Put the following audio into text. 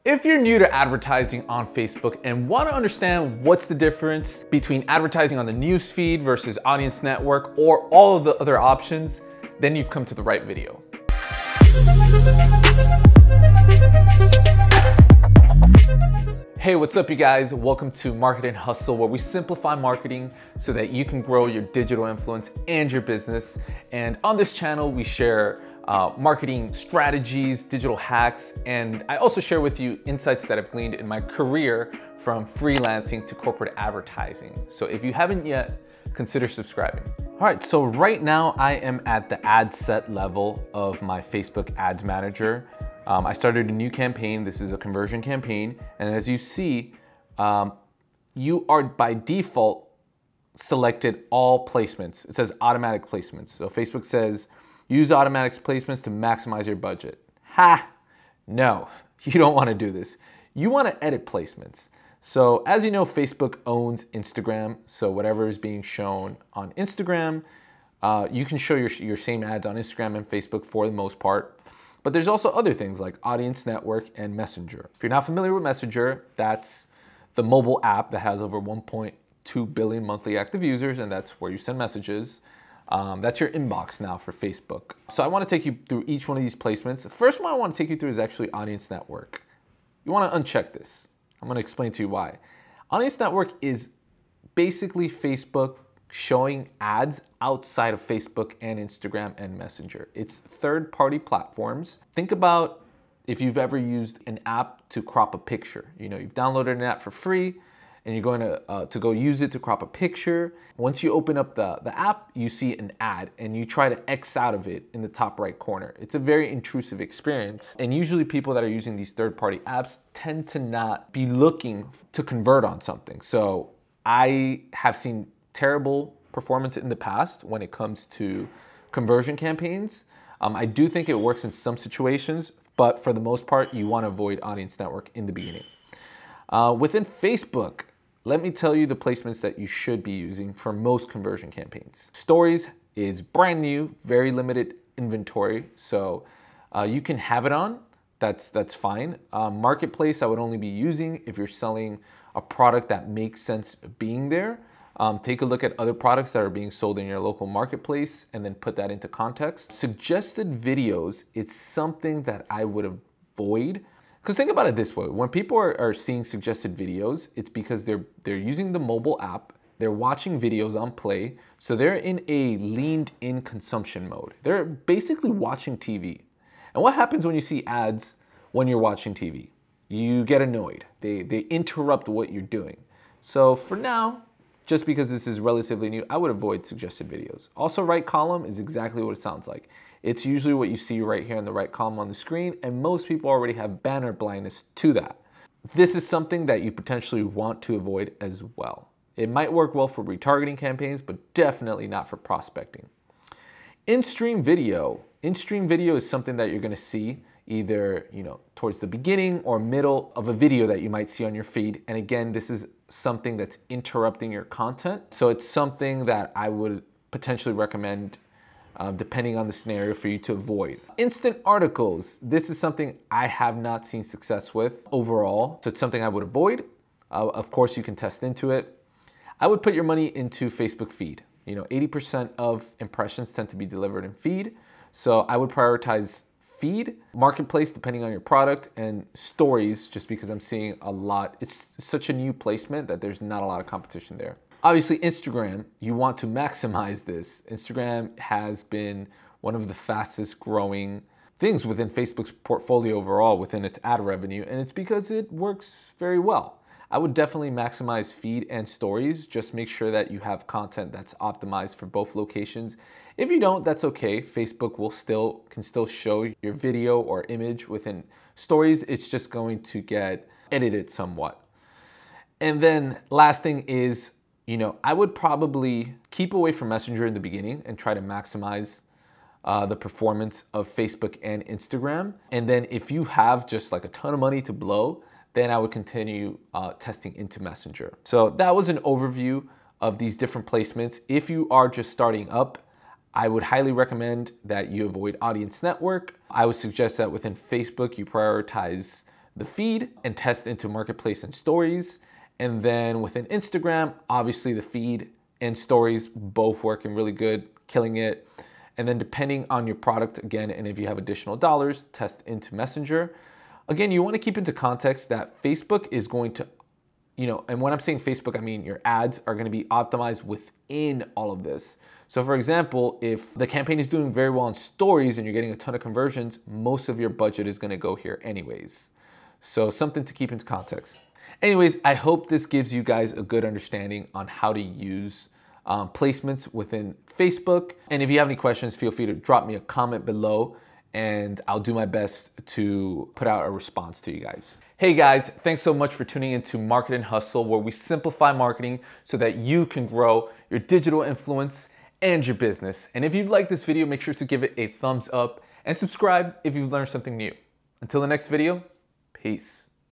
If you're new to advertising on Facebook and want to understand what's the difference between advertising on the newsfeed versus audience network or all of the other options, then you've come to the right video. Hey, what's up you guys? Welcome to Market & Hustle, where we simplify marketing so that you can grow your digital influence and your business. And on this channel, we share marketing strategies, digital hacks, and I also share with you insights that I've gleaned in my career from freelancing to corporate advertising. So if you haven't yet, consider subscribing. All right, so right now I am at the ad set level of my Facebook Ads Manager. I started a new campaign. This is a conversion campaign. And as you see, you are by default selected all placements. It says automatic placements. So Facebook says, use automatic placements to maximize your budget. Ha! No, you don't want to do this. You want to edit placements. So as you know, Facebook owns Instagram. So whatever is being shown on Instagram, you can show your same ads on Instagram and Facebook for the most part. But there's also other things like Audience Network and Messenger. If you're not familiar with Messenger, that's the mobile app that has over 1.2 billion monthly active users, and that's where you send messages. That's your inbox now for Facebook. So I want to take you through each one of these placements. The first one I want to take you through is actually Audience Network. You want to uncheck this. I'm going to explain to you why. Audience Network is basically Facebook showing ads outside of Facebook and Instagram and Messenger. It's third-party platforms. Think about if you've ever used an app to crop a picture. You know, you've downloaded an app for free and you're going to go use it to crop a picture. Once you open up the app, you see an ad and you try to X out of it in the top right corner. It's a very intrusive experience. And usually people that are using these third-party apps tend to not be looking to convert on something. So I have seen terrible performance in the past when it comes to conversion campaigns. I do think it works in some situations, but for the most part, you want to avoid Audience Network in the beginning. Within Facebook, let me tell you the placements that you should be using for most conversion campaigns. Stories is brand new, very limited inventory, so you can have it on, that's fine. Marketplace, I would only be using if you're selling a product that makes sense being there. Take a look at other products that are being sold in your local marketplace and then put that into context. Suggested videos, it's something that I would avoid. Because think about it this way, when people are seeing suggested videos, it's because they're using the mobile app, they're watching videos on play, so they're in a leaned in consumption mode. They're basically watching TV. And what happens when you see ads when you're watching TV? You get annoyed. They interrupt what you're doing. So for now, just because this is relatively new, I would avoid suggested videos. Also, right column is exactly what it sounds like. It's usually what you see right here in the right column on the screen, and most people already have banner blindness to that. This is something that you potentially want to avoid as well. It might work well for retargeting campaigns, but definitely not for prospecting. In-stream video. In-stream video is something that you're gonna see either towards the beginning or middle of a video that you might see on your feed. And again, this is something that's interrupting your content. So it's something that I would potentially recommend depending on the scenario for you to avoid. Instant articles. This is something I have not seen success with overall. So it's something I would avoid. Of course, you can test into it. I would put your money into Facebook feed. 80% of impressions tend to be delivered in feed. So I would prioritize feed, marketplace depending on your product, and stories just because I'm seeing a lot. It's such a new placement that there's not a lot of competition there. Obviously Instagram, you want to maximize this. Instagram has been one of the fastest growing things within Facebook's portfolio overall within its ad revenue, and it's because it works very well. I would definitely maximize feed and stories. Just make sure that you have content that's optimized for both locations. If you don't, that's okay. Facebook can still show your video or image within stories. It's just going to get edited somewhat. And then last thing is, I would probably keep away from Messenger in the beginning and try to maximize the performance of Facebook and Instagram. And then if you have just like a ton of money to blow, then I would continue testing into Messenger. So that was an overview of these different placements. If you are just starting up, I would highly recommend that you avoid Audience Network. I would suggest that within Facebook, you prioritize the feed and test into marketplace and stories. And then within Instagram, obviously the feed and stories both working really good, killing it. And then depending on your product, again, and if you have additional dollars, test into Messenger. Again, you want to keep into context that Facebook is going to, and when I'm saying Facebook, I mean your ads are going to be optimized within all of this. So for example, if the campaign is doing very well on stories and you're getting a ton of conversions, most of your budget is going to go here anyways. So something to keep into context. Anyways, I hope this gives you guys a good understanding on how to use placements within Facebook. And if you have any questions, feel free to drop me a comment below and I'll do my best to put out a response to you guys. Hey guys, thanks so much for tuning into Market and Hustle, where we simplify marketing so that you can grow your digital influence and your business. And if you like this video, make sure to give it a thumbs up and subscribe if you've learned something new. Until the next video, peace.